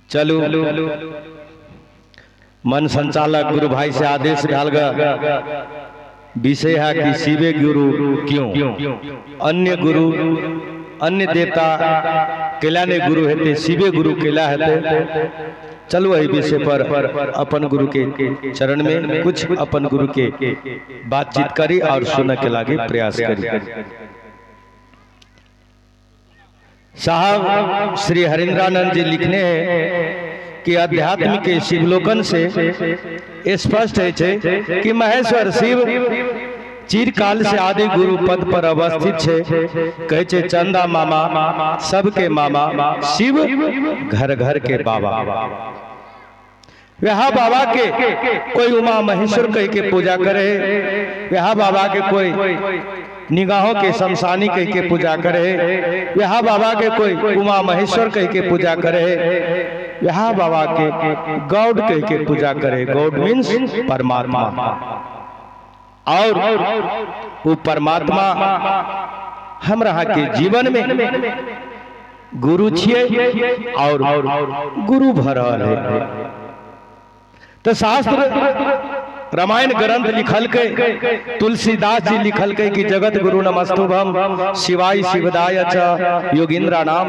चलू मन संचालक गुरु भाई से आदेश भेल विषय है कि शिवे गुरु क्यों अन्य गुरु अन्य देवता केला ने गुरु हेते शिवे गुरु केला हेते। चलो यही विषय पर अपन गुरु के चरण में कुछ अपन गुरु के बातचीत करी और सुनने के लागे प्रयास करी। साहब श्री हरिंद्रानंद जी लिखने हैं कि अध्यात्म के शिवलोकन से स्पष्ट है कि महेश्वर शिव चिरकाल से आदि गुरु पद पर अवस्थित है। कहे छे चंदा मामा सबके मामा शिव घर घर के बाबा। वहा बाबा के कोई उमा महेश्वर कह के पूजा करे, वहा बाबा के कोई निगाहों के शमशानी कह के पूजा करे, वहा बाबा के कोई उमा महेश्वर कह के पूजा करे, वहा बाबा के गॉड कह के पूजा करे। गॉड मीन्स परमात्मा। और वो परमात्मा हमरा के जीवन में गुरु छिए और गुरु भरल है। तो शास्त्र रामायण ग्रंथ लिखल के तुलसीदास जी लिखल के कि जगत गुरु नमस्तुभम शिवाय शिवदाय च योगींद्रा नाम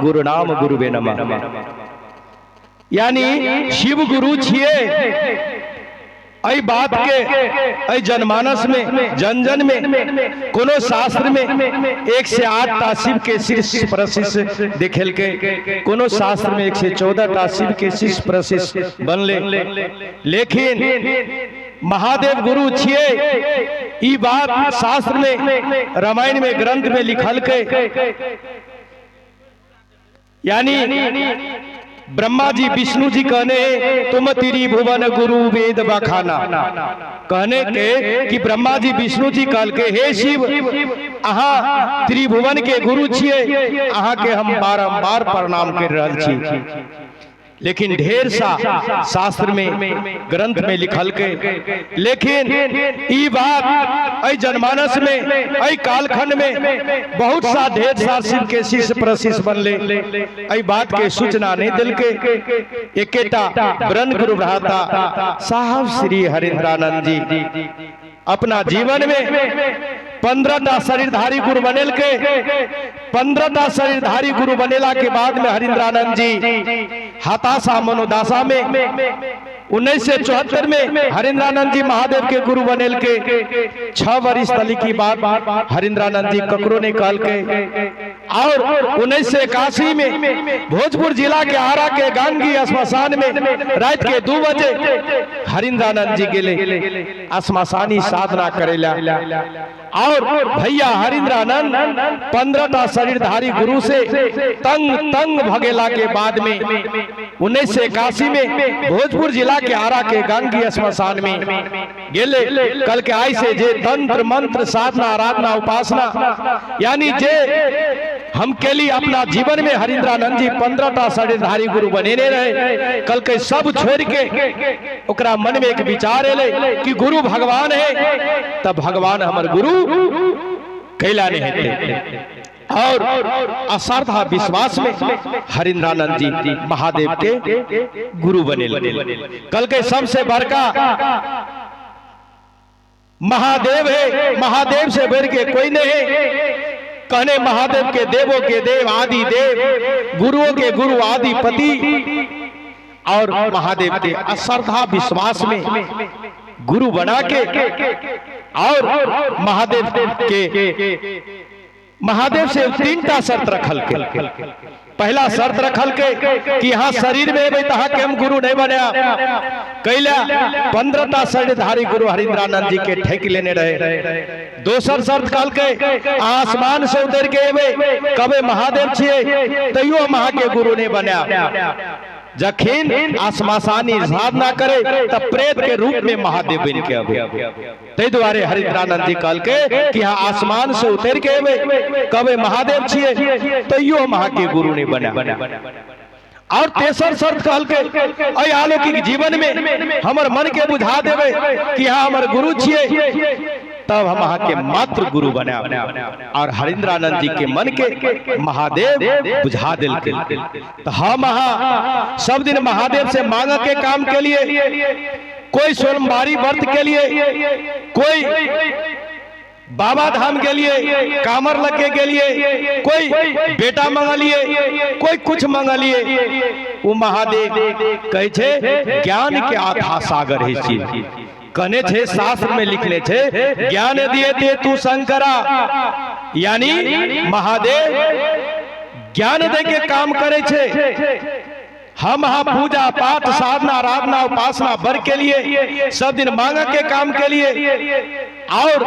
गुरु नाम गुरुवे नमः। यानी शिव गुरु छिए। ऐ बात के जनमानस में जन जन में कोनो शास्त्र में 108 टा शिव के शिष्य प्रशिष्य देखेल के, कोनो शास्त्र में 114 टा शिव के शिष्य प्रशिष्य बनले। लेकिन महादेव गुरु छिए ई बात शास्त्र में रामायण में ग्रंथ में लिखल के। यानी ब्रह्मा जी विष्णु जी कहने तुम त्रिभुवन गुरु वेद बखाना। कहने के कि ब्रह्मा जी विष्णु जी कहल के हे शिव अहाँ त्रिभुवन के गुरु छिए, अहाँ के हम बारंबार प्रणाम कर रहल छी। लेकिन ढेर सा शास्त्र में ग्रंथ में लिखल के, लेकिन ई बात ऐ जनमानस में ऐ कालखंड में बहुत सा ढेर सा शिव के शिष्य प्रशिष्य बनले। ऐ बात के सूचना नहीं दिल के एकेटा ब्रह्म गुरु भ्राता साहब श्री हरिंद्रानंद जी अपना जीवन में 15टा शरीरधारी गुरु बनेल के। 15टा शरीरधारी गुरु बनेला के बाद में हरिंद्रानंद जी हताशा मनोदशा में 1974 में हरिंद्रानंद जी महादेव के गुरु बनेल के। 6 वर्ष तली की बात हरिंद्रानंद जी ककरो ने कहल के। और 1981 में भोजपुर जिला के आरा के गांगी श्मशान में रात के 2 बजे हरिंद्रानंद जी गेले श्मशानी साधना करेला। और भैया हरिंद्रानंद 15टा शरीरधारी गुरु से तंग भगेला के बाद में 1981 में भोजपुर जिला के आरा के गांगी श्मशान में गेले। कल के आई से जे तंत्र मंत्र साधना आराधना उपासना यानी जे हम के लिए अपना जीवन में हरिंद्रानंद जी 15टा शरीरधारी गुरु बनेने रहे। कल के सब छोड़ के ओकरा मन में एक विचार एले कि गुरु भगवान है, तब भगवान हमर गुरु कैला नहीं हेते। और असारधा विश्वास में हरिंद्रानंद जी महादेव के गुरु बने। कल के सबसे बड़का महादेव है, महादेव से बढ़ के कोई नहीं है। कहने महादेव के देवों के देव आदि देव, गुरुओं के गुरु आदिपति। और महादेव के अश्रद्धा विश्वास में गुरु बना के और महादेव से 3टा शर्त रखल के। पहला शर्त रखल के कि यहाँ शरीर में तहा के हम गुरु नहीं बनया। कैला 15टा शरीरधारी गुरु हरिंद्रानंद जी के ठेक लेने रहे। दोसर शर्त कहल के आसमान से उतर के कबे महादेव छिए तैयो महा के गुरु नहीं बनया। जखिन आसमासानी साधना करे तब प्रेत के रूप में महादेव बन के आवे। तै द्वारे हरिंद्रानंद जी कहल के कि यहाँ आसमान से उतर के कबे महादेव छिए तैयो महा के गुरु नहीं बना। और तेसर शर्त कहल के अलौकिक जीवन में हमर मन के बुझा देवे कि यहाँ हमर गुरु छिए तब हम वहां के मात्र गुरु बना और हरिंद्रानंद जी के मन के महादेव बुझा दिल के। तो हम वहां सब दिन महादेव से मांग के काम के लिए, कोई सोमवारी व्रत के लिए, कोई बाबा धाम के लिए, कामर लगे के लिए, कोई बेटा मंगा लिए, कोई कुछ मंगा लिए। वो महादेव कहे छे ज्ञान के आथा सागर है शिव। कहने छे शास्त्र में लिखले छे ज्ञान दिए थे तू शंकरा, यानी महादेव ज्ञान दे के काम करे छे। हम यहाँ पूजा पाठ साधना आराधना उपासना बर के लिए सब दिन मांगा के काम के लिए। और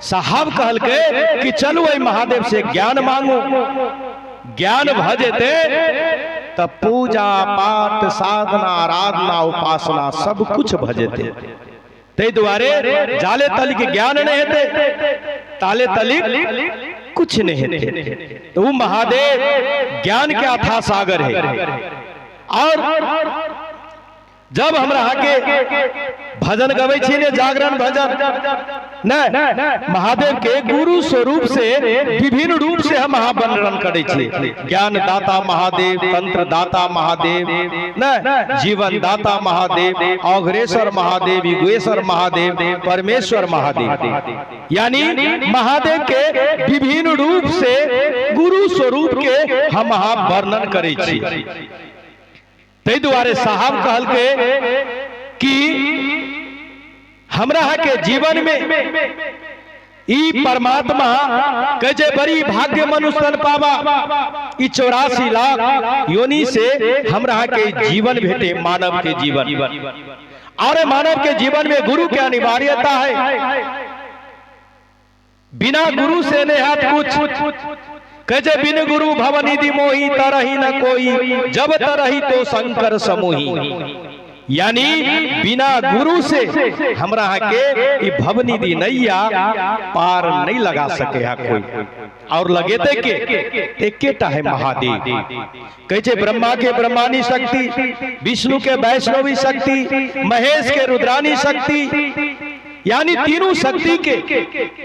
साहब कहल के कि चलो वही महादेव से ज्ञान मांगो, ज्ञान भजते तब पूजा पाठ साधना आराधना उपासना सब कुछ भजते। ते द्वारे जाले तलिक ज्ञान नहीं हेते, ताले तलिक कुछ नहीं हेते। तो वो महादेव ज्ञान के अथाह सागर है। और जब हमरा के भजन गवे छी ने जागरण भजन न महादेव के गुरु स्वरूप से विभिन्न रूप से हम वर्णन करे छी। ज्ञान दाता महादेव, तंत्र दाता महादेव, न जीवन दाता महादेव, अघरेश्वर महादेव, युगेश्वर महादेव, परमेश्वर महादेव, यानी महादेव के विभिन्न रूप से गुरु स्वरूप के हम वर्णन करे छी। ते द्वारे साहब कहल के कि हमरा के जीवन में ई परमात्मा कहे बड़ी भाग्य मनुष्य पावा। ई 84 लाख योनि से हमरा के जीवन भेटे, मानव के जीवन। और मानव के जीवन में गुरु की अनिवार्यता है। बिना गुरु से नहीं हाथ कुछ। कहे बिन गुरु भवनिधि मोही तरही न कोई, जब तरही तो शंकर समोही। यानी बिना गुरु से हमरा के भवनिधि नैया पार नहीं लगा सके है कोई। और लगे थे के एकेटा है महादेव। कहे ब्रह्मा के ब्रह्मानी शक्ति, विष्णु के वैष्णवी शक्ति, महेश के रुद्रानी शक्ति, यानी तीनों शक्ति के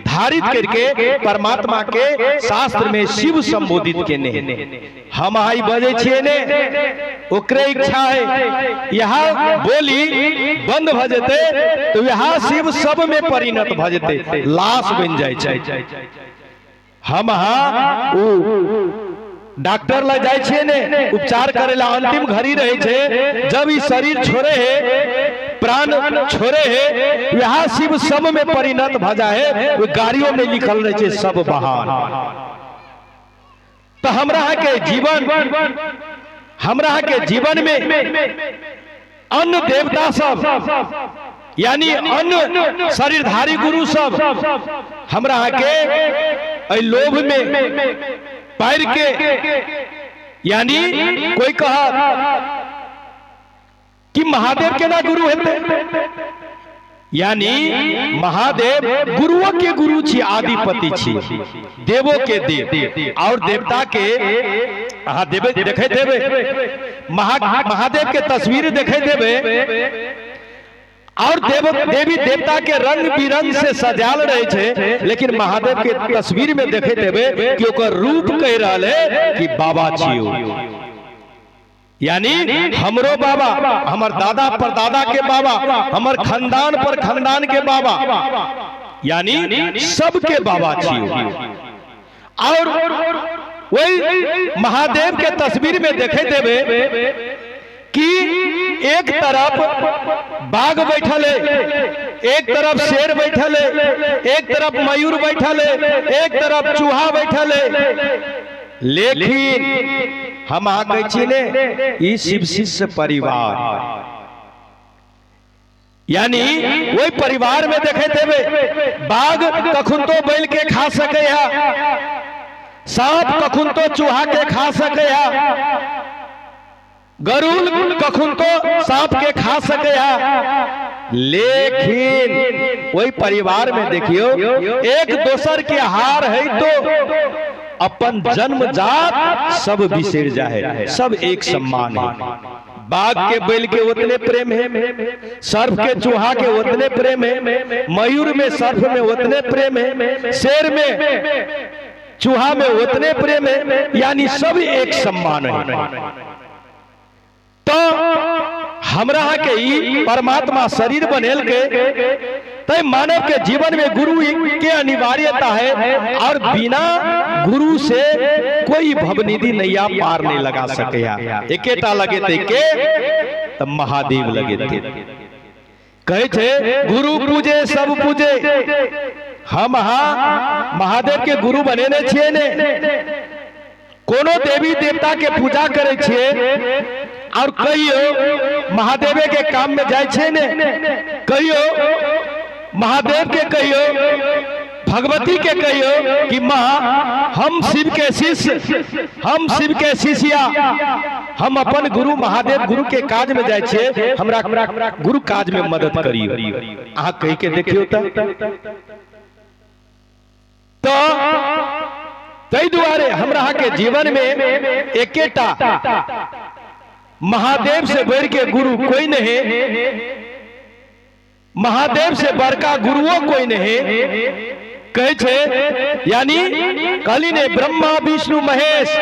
धारित करके परमात्मा के शास्त्र में शिव संबोधित के ने हम आई बजे छिए ने ओकरे इच्छा है। यहाँ बोली बंद भजते तो यहाँ शिव सब में परिणत भजते, लाश बन जाए छे। हम डॉक्टर ला जाए छे ने उपचार करेला, अंतिम घड़ी रहे छे जब ई शरीर छोड़े है, प्राण छोड़े है, यहाँ शिव सब में परिणत भजा है। वो गाड़ियों में लिखल रहे छे सब बहान। तो हमरा के जीवन में अन्य देवता सब, यानी अन्य शरीरधारी गुरु सब हमरा के लोभ में पैर के, यानी कोई कहा कि महादेव के ना गुरु हेते, यानी महादेव गुरुओं के गुरु छी, आदिपति छी, देवों के देव और देवता के देखे देवे। महादेव के तस्वीर देखे देवे और देवी देवता के रंग बिरंग से सजाल रहे छे। लेकिन महादेव के तस्वीर में देखे देवे कि ओकर रूप कह रहा है कि बाबा छियो, यानी हमरो बाबा, हमर दादा परदादा के बाबा, हमर खानदान पर खानदान के बाबा, यानी सबके बाबा छियो। और वही महादेव के तस्वीर में देखे देवे कि एक तरफ बाघ बैठल है, एक तरफ शेर बैठल है, एक तरफ मयूर बैठल है, एक तरफ चूहा बैठल है। लेकिन हम ने शिव शिष्य परिवार, यानी वही परिवार में देखे देवे बाघ कखुन तो बैल के खा सके है, सांप कखुन तो चूहा के खा सके है, गरुड़ कखुन तो सांप के खा सके है। लेकिन वही परिवार में देखियो एक दोसर के हार है तो अपन जन्म जात सब बिसर जाए, सब एक सम्मान है। बाघ के बैल के उतने प्रेम है, सर्प के चूहा के उतने प्रेम है, मयूर में सर्प में उतने प्रेम है, शेर में चूहा में उतने प्रेम है, यानी सब एक समान है। तो हमरा के ही परमात्मा शरीर बनेल के तो मानव के जीवन में गुरु के अनिवार्यता है, और बिना गुरु से कोई भवनिधि नैया पार नहीं लगा सके। एकेटा लगे थे के तब महादेव लगे थे, कहे थे गुरु पूजे सब पूजे। हम महादेव के गुरु बने ने छिए ने, कोनो देवी देवता के पूजा करे छिए और कहियो महादेव के काम में जाए छे ने, कहियो महादेव के कहियो, भगवती के कहियो कि माँ हम शिव के शिष्य, हम शिव के शिष्या, हम अपन गुरु महादेव गुरु के काज में जाए छे, हमरा गुरु काज में मदद करियो। आहा कह के देखियो तो तई दुआरे हमरा के जीवन में एकेटा महादेव से बढ़ के गुरु कोई नहीं, महादेव से बड़का गुरुओं कोई नहीं कहे छे। यानी कली ने ब्रह्मा विष्णु महेश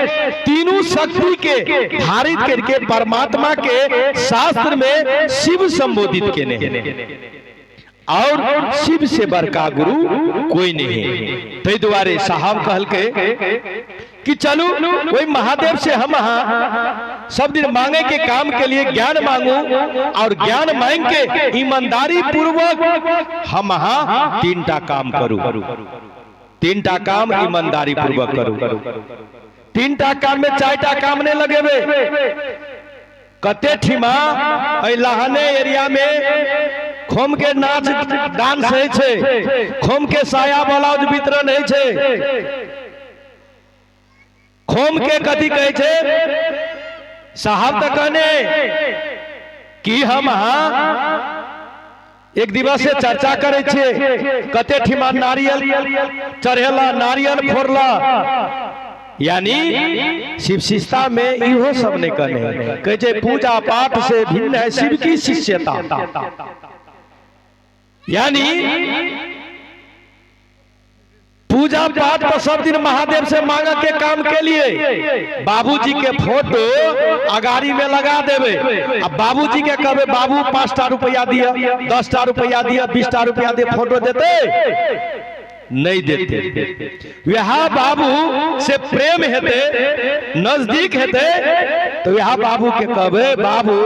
तीनों शक्ति के धारित करके परमात्मा के शास्त्र में शिव संबोधित के ने, और शिव से बड़का गुरु कोई नहीं। तो द्वारे साहब कहल के कि चलो कोई महादेव से हम सब दिन मांगे के काम के लिए ज्ञान मांगू, और ज्ञान मांग के ईमानदारी पूर्वक हम तीनटा काम करूं, तीनटा काम ईमानदारी पूर्वक करूं। तीनटा काम में चारटा काम नहीं लगेबे। कते ठिमा लहाने एरिया में खोम के नाच डांस है छे, खोम के साया ब्लाउज वितरण है छे, खोम के कथी कहे छे साहब तक कहने कि हम एक दिवस से चर्चा करे छे, कते ठिमा नारियल चढ़ेला, नारियल फोड़ला, यानी शिव शिष्यता में इहो सब ने कहने कहे छे पूजा पाठ से भिन्न है शिव की शिष्यता। यानी पूजा पाठ तो सब दिन महादेव से मांगा के काम के लिए बाबूजी के फोटो अगाड़ी में लगा देवे। अब बाबूजी के कहबे बाबू 5टा रुपया दिया, 10टा रुपया दिया, 20टा रुपया दे, फोटो देते नहीं देते। यहाँ बाबू से प्रेम हेते, नजदीक हेते, तो यहाँ बाबू के कहबे बाबू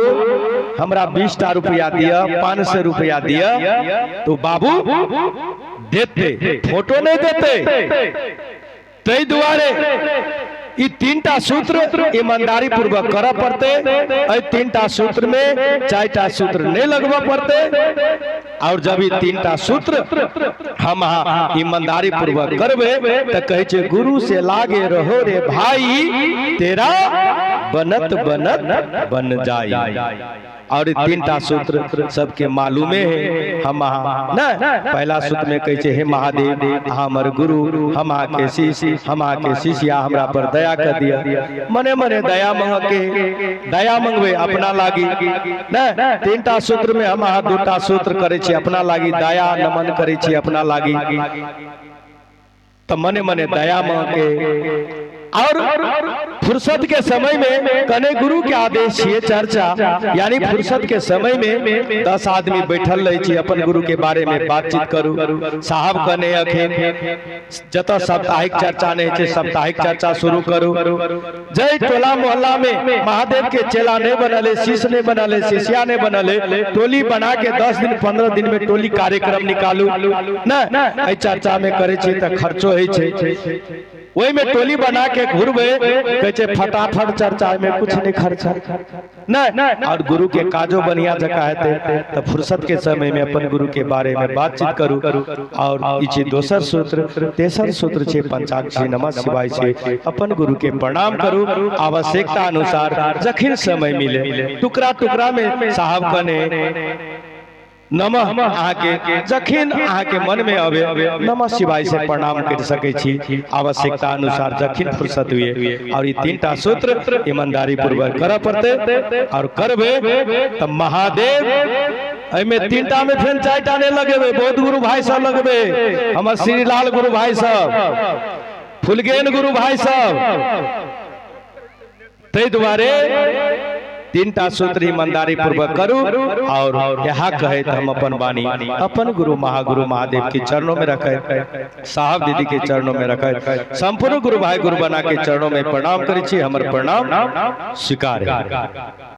हमरा 20टा रुपया दिया, 500 रुपया दिया, तो बाबू देते, फोटो नहीं देते। तई दुआरे ये तीनटा सूत्र ईमानदारी पूर्वक करा पड़ते, और तीनटा सूत्र में चारटा सूत्र नहीं लगवा पड़ते। और जब ये तीनटा सूत्र हम ईमानदारी पूर्वक करबे तो कहे छे गुरु से लागे रहो रे भाई, तेरा बनत बनत बन जाई। और तीनटा सूत्र सबके मालूम है। हम ना पहला सूत्र में कहे छे हे महादेव हमर गुरु, हम के शिष्य, हम के शिष्या हमरा पर दया कर दिया। मने मने दया मंग के, दया मंगवे अपना लागी ना। तीनटा सूत्र में हम 2टा सूत्र करे छे अपना लागी, दया नमन करे छे अपना लागी, तो मने मने दया मंग के। और फुर्सत के समय में कने गुरु के आदेश छे चर्चा, यानी फुर्सत के समय में 10 आदमी बैठल रहे छी अपन गुरु के बारे में बातचीत करू। साहब कने अखिन जत साप्ताहिक चर्चा नहीं छे साप्ताहिक चर्चा शुरू करू। जय टोला मोहल्ला में महादेव के चेला नहीं बनले, शिष्य नहीं बनले, शिष्या नहीं बनले, टोली बना के 10 दिन 15 दिन में टोली कार्यक्रम निकालू ना। चर्चा में करे छी त खर्चो है छे, वही में टोली बना के घूरबे कहे छे फटाफट चर्चा में कुछ नहीं खर्चा ना। और गुरु के काजो बढ़िया जगह है तो फुर्सत के समय में अपन गुरु के बारे में बातचीत करूं। और इचे दोसर सूत्र तेसर सूत्र छे पंचाक्षरी नमः शिवाय छे, अपन गुरु के प्रणाम करूं। आवश्यकता अनुसार जखिन समय मिले टुकड़ा टुकड़ा में साहब कने नमः आके जखिन आके मन में आवे नमः शिवाय से प्रणाम कर सके छी आवश्यकता अनुसार जखिन फुर्सत हुए। और ये तीनटा सूत्र ईमानदारी पूर्वक कर पड़ते और करबे तब महादेव एमे तीनटा में फिर चारटा नहीं लगेबे। बहुत गुरु भाई सब लगबे, हमर श्रीलाल गुरु भाई सब, फुलगेन गुरु भाई सब। ते द्वारे तीनटा सूत्र ईमानदारी पूर्वक करू और यहाँ कहे तो हम अपन वाणी अपन गुरु महागुरु महादेव के चरणों में रखे, साहब दीदी के चरणों में रखे, संपूर्ण गुरु भाई गुरु बना के चरणों में प्रणाम करी छी। हमर प्रणाम स्वीकार है।